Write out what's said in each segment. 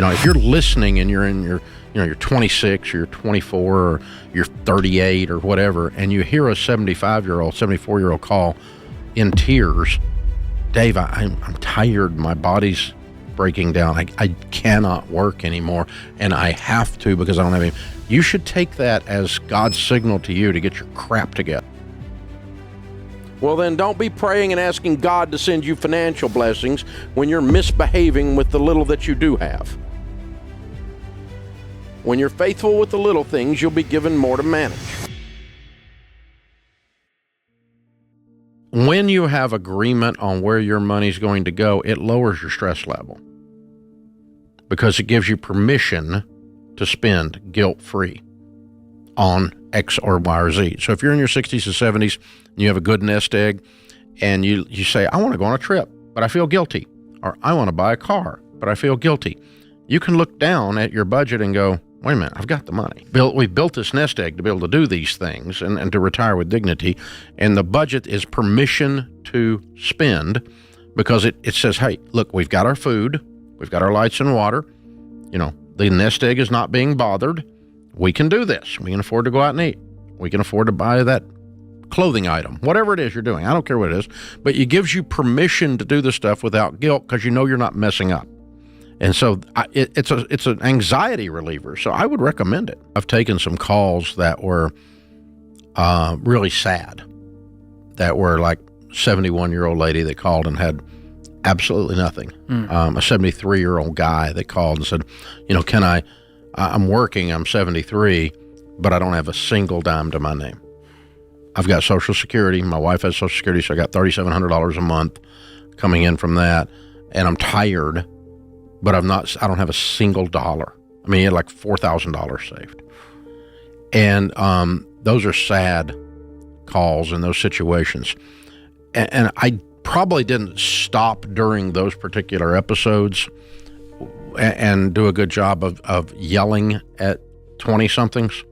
If you're listening and you're in you're 26, or you're 24, or you're 38 or whatever, and you hear a 75-year-old, 74-year-old call in tears, Dave, I'm tired. My body's breaking down. I cannot work anymore, and I have to because I don't have any. You should take that as God's signal to you to get your crap together. Well, then don't be praying and asking God to send you financial blessings when you're misbehaving with the little that you do have. When you're faithful with the little things, you'll be given more to manage. When you have agreement on where your money's going to go, it lowers your stress level because it gives you permission to spend guilt-free on X or Y or Z. So if you're in your 60s and 70s and you have a good nest egg and you say, I want to go on a trip, but I feel guilty, or I want to buy a car, but I feel guilty, you can look down at your budget and go, wait a minute, I've got the money. We built this nest egg to be able to do these things and to retire with dignity. And the budget is permission to spend because it says, hey, look, we've got our food, we've got our lights and water. The nest egg is not being bothered. We can do this. We can afford to go out and eat. We can afford to buy that clothing item, whatever it is you're doing. I don't care what it is, but it gives you permission to do the stuff without guilt because you're not messing up. And so it's an anxiety reliever. So I would recommend it. I've taken some calls that were really sad, that were like 71-year-old lady that called and had absolutely nothing. A 73-year-old guy that called and said, I'm working, I'm 73, but I don't have a single dime to my name. I've got Social Security. My wife has Social Security, so I got $3,700 a month coming in from that. And I'm tired, but I don't have a single dollar. I mean, he had like $4,000 saved. And those are sad calls in those situations. And I probably didn't stop during those particular episodes and do a good job of yelling at 20-somethings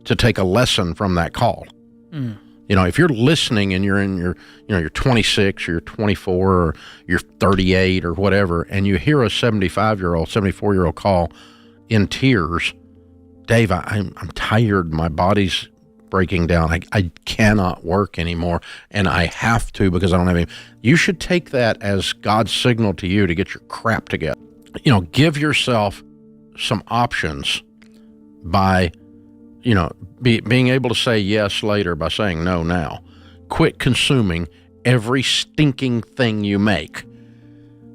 to take a lesson from that call. If you're listening and you're in you're 26 or you're 24 or you're 38 or whatever, and you hear a 75-year-old, 74-year-old call in tears, Dave, I'm tired. My body's breaking down. I cannot work anymore, and I have to because I don't have any. You should take that as God's signal to you to get your crap together. Give yourself some options by, being able to say yes later by saying no now. Quit consuming every stinking thing you make.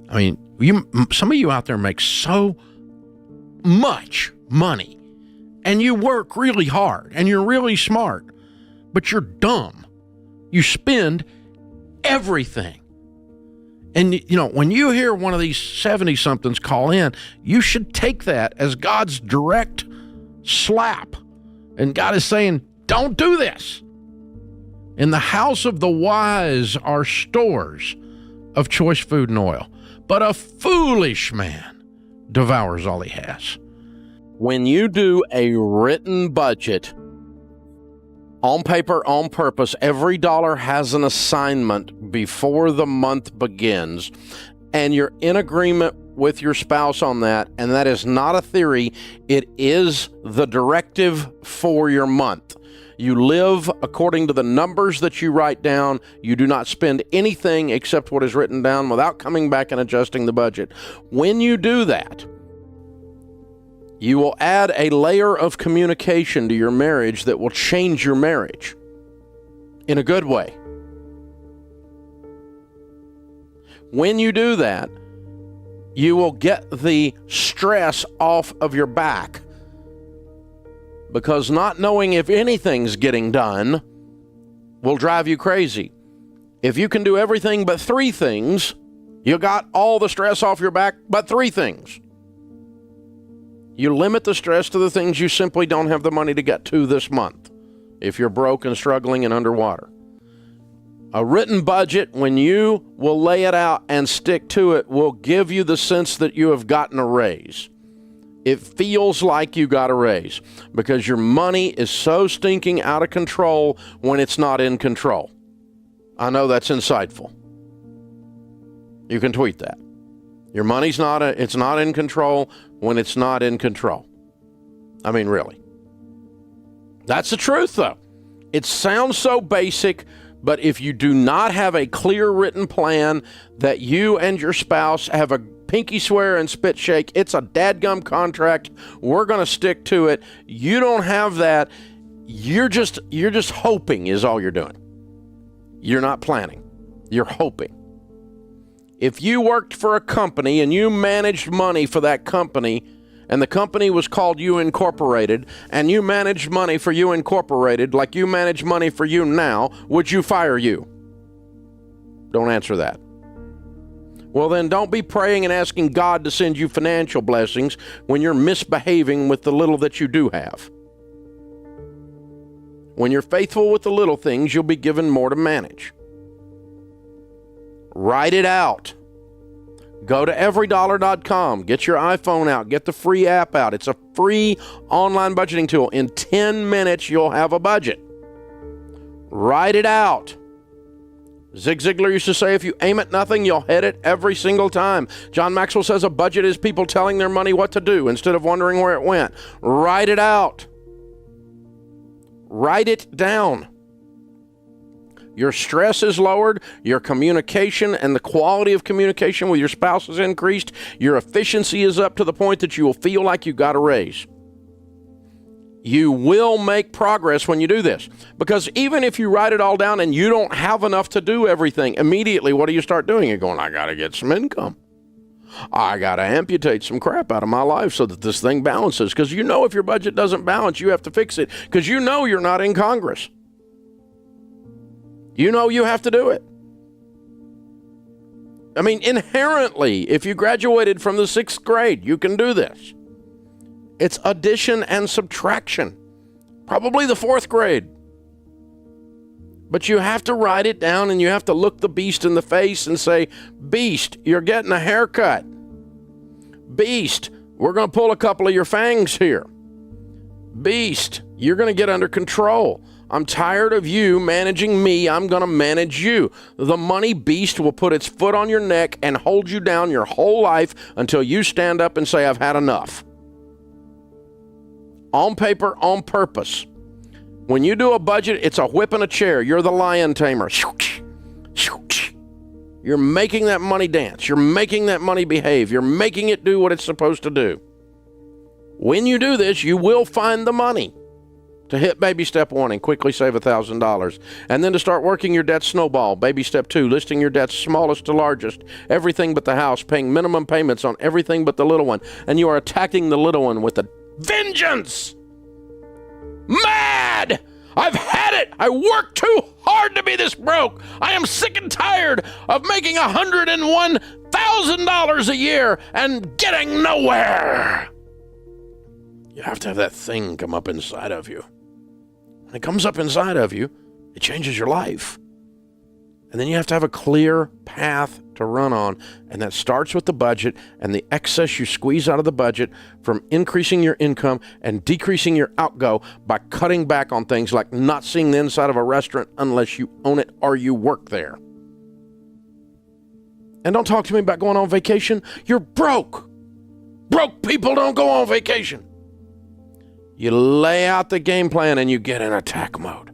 I mean, some of you out there make so much money, and you work really hard, and you're really smart, but you're dumb. You spend everything. And, when you hear one of these 70-somethings call in, you should take that as God's direct slap. And God is saying, don't do this. In the house of the wise are stores of choice food and oil, but a foolish man devours all he has. When you do a written budget, on paper, on purpose, every dollar has an assignment before the month begins, and you're in agreement with your spouse on that, and that is not a theory, it is the directive for your month. You live according to the numbers that you write down. You do not spend anything except what is written down without coming back and adjusting the budget. When you do that, you will add a layer of communication to your marriage that will change your marriage in a good way. When you do that, you will get the stress off of your back, because not knowing if anything's getting done will drive you crazy. If you can do everything but 3 things, you got all the stress off your back but 3 things. You limit the stress to the things you simply don't have the money to get to this month if you're broke and struggling and underwater. A written budget, when you will lay it out and stick to it, will give you the sense that you have gotten a raise. It feels like you got a raise because your money is so stinking out of control when it's not in control. I know that's insightful. You can tweet that. Your money's not in control when it's not in control. I mean, really. That's the truth, though. It sounds so basic, but if you do not have a clear written plan that you and your spouse have a pinky swear and spit shake, it's a dadgum contract, we're going to stick to it. You don't have that. You're just hoping is all you're doing. You're not planning. You're hoping. If you worked for a company and you managed money for that company, and the company was called You Incorporated, and you managed money for You Incorporated like you manage money for you now, would you fire you? Don't answer that. Well, then don't be praying and asking God to send you financial blessings when you're misbehaving with the little that you do have. When you're faithful with the little things, you'll be given more to manage. Write it out. Go to everydollar.com. Get your iPhone out. Get the free app out. It's a free online budgeting tool. In 10 minutes, you'll have a budget. Write it out. Zig Ziglar used to say, if you aim at nothing, you'll hit it every single time. John Maxwell says a budget is people telling their money what to do instead of wondering where it went. Write it out. Write it down. Your stress is lowered, your communication and the quality of communication with your spouse is increased, your efficiency is up to the point that you will feel like you got a raise. You will make progress when you do this. Because even if you write it all down and you don't have enough to do everything, immediately what do you start doing? You're going, I got to get some income. I got to amputate some crap out of my life so that this thing balances. Because you know if your budget doesn't balance, you have to fix it. Because you know you're not in Congress. You know you have to do it. I mean, inherently, if you graduated from the 6th grade, you can do this. It's addition and subtraction. Probably the 4th grade. But you have to write it down and you have to look the beast in the face and say, Beast, you're getting a haircut. Beast, we're going to pull a couple of your fangs here. Beast, you're going to get under control. I'm tired of you managing me. I'm going to manage you. The money beast will put its foot on your neck and hold you down your whole life until you stand up and say, I've had enough. On paper, on purpose. When you do a budget, it's a whip and a chair. You're the lion tamer. You're making that money dance. You're making that money behave. You're making it do what it's supposed to do. When you do this, you will find the money to hit baby step 1 and quickly save $1,000. And then to start working your debt snowball. Baby step 2, listing your debts smallest to largest. Everything but the house, paying minimum payments on everything but the little one. And you are attacking the little one with a vengeance. Mad! I've had it! I worked too hard to be this broke! I am sick and tired of making $101,000 a year and getting nowhere! You have to have that thing come up inside of you. When it comes up inside of you, it changes your life. And then you have to have a clear path to run on, and that starts with the budget and the excess you squeeze out of the budget from increasing your income and decreasing your outgo by cutting back on things like not seeing the inside of a restaurant unless you own it or you work there. And don't talk to me about going on vacation. You're broke. Broke people don't go on vacation. You lay out the game plan and you get in attack mode.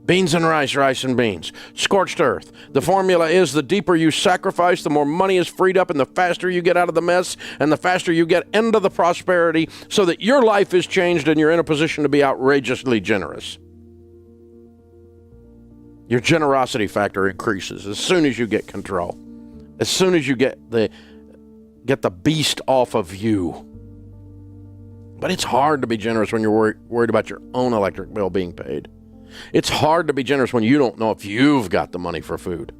Beans and rice, rice and beans. Scorched earth. The formula is the deeper you sacrifice, the more money is freed up, and the faster you get out of the mess, and the faster you get into the prosperity, so that your life is changed and you're in a position to be outrageously generous. Your generosity factor increases as soon as you get control. As soon as you get the beast off of you. But it's hard to be generous when you're worried about your own electric bill being paid. It's hard to be generous when you don't know if you've got the money for food.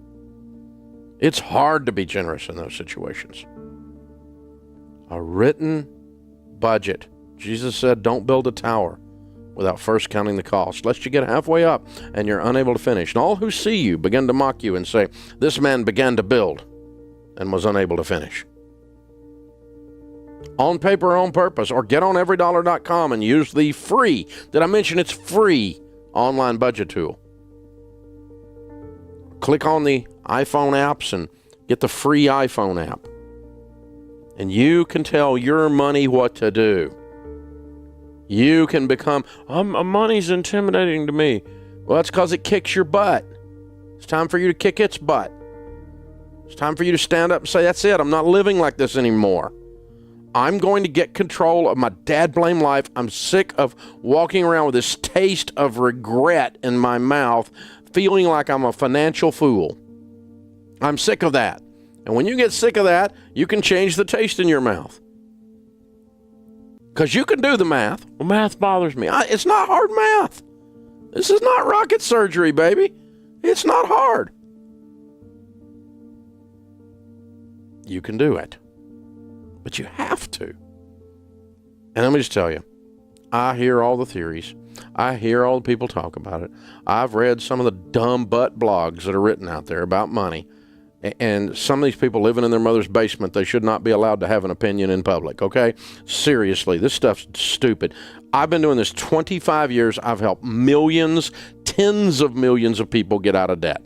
It's hard to be generous in those situations. A written budget. Jesus said, don't build a tower without first counting the cost, lest you get halfway up and you're unable to finish. And all who see you begin to mock you and say, this man began to build and was unable to finish. On paper, on purpose, or get on everydollar.com and use the free, did I mention it's free, online budget tool. Click on the iPhone apps and get the free iPhone app. And you can tell your money what to do. You can become, money's intimidating to me. Well, that's because it kicks your butt. It's time for you to kick its butt. It's time for you to stand up and say, that's it. I'm not living like this anymore. I'm going to get control of my dad blame life. I'm sick of walking around with this taste of regret in my mouth, feeling like I'm a financial fool. I'm sick of that. And when you get sick of that, you can change the taste in your mouth. Because you can do the math. Well, math bothers me. It's not hard math. This is not rocket surgery, baby. It's not hard. You can do it. But you have to. And let me just tell you, I hear all the theories. I hear all the people talk about it. I've read some of the dumb butt blogs that are written out there about money. And some of these people living in their mother's basement, they should not be allowed to have an opinion in public, okay? Seriously, this stuff's stupid. I've been doing this 25 years. I've helped millions, tens of millions of people get out of debt.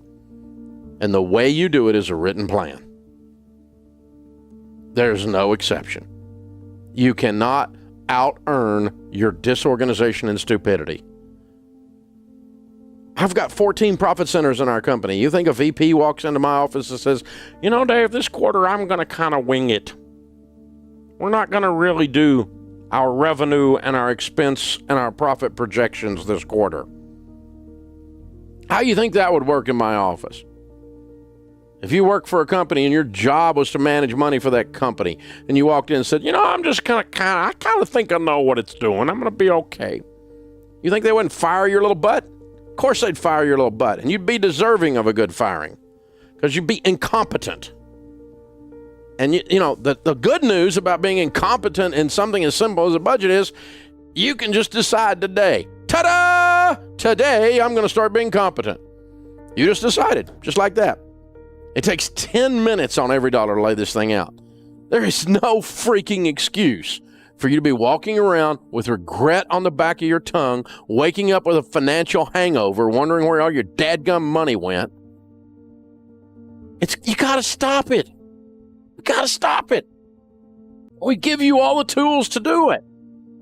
And the way you do it is a written plan. There's no exception. You cannot out-earn your disorganization and stupidity. I've got 14 profit centers in our company. You think a VP walks into my office and says, you know, Dave, this quarter I'm going to kind of wing it. We're not going to really do our revenue and our expense and our profit projections this quarter. How do you think that would work in my office? If you work for a company and your job was to manage money for that company, and you walked in and said, you know, I'm just I kind of think I know what it's doing. I'm going to be okay. You think they wouldn't fire your little butt? Of course they'd fire your little butt, and you'd be deserving of a good firing because you'd be incompetent. And, you know, the good news about being incompetent in something as simple as a budget is you can just decide today, ta-da! Today I'm going to start being competent. You just decided, just like that. It takes 10 minutes on every dollar to lay this thing out. There is no freaking excuse for you to be walking around with regret on the back of your tongue, waking up with a financial hangover, wondering where all your dadgum money went. You got to stop it. You got to stop it. We give you all the tools to do it.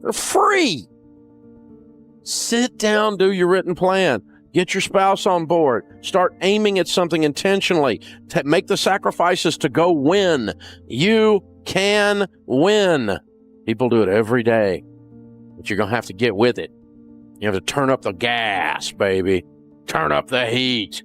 They're free. Sit down, do your written plan. Get your spouse on board. Start aiming at something intentionally. Make the sacrifices to go win. You can win. People do it every day, but you're going to have to get with it. You have to turn up the gas, baby. Turn up the heat.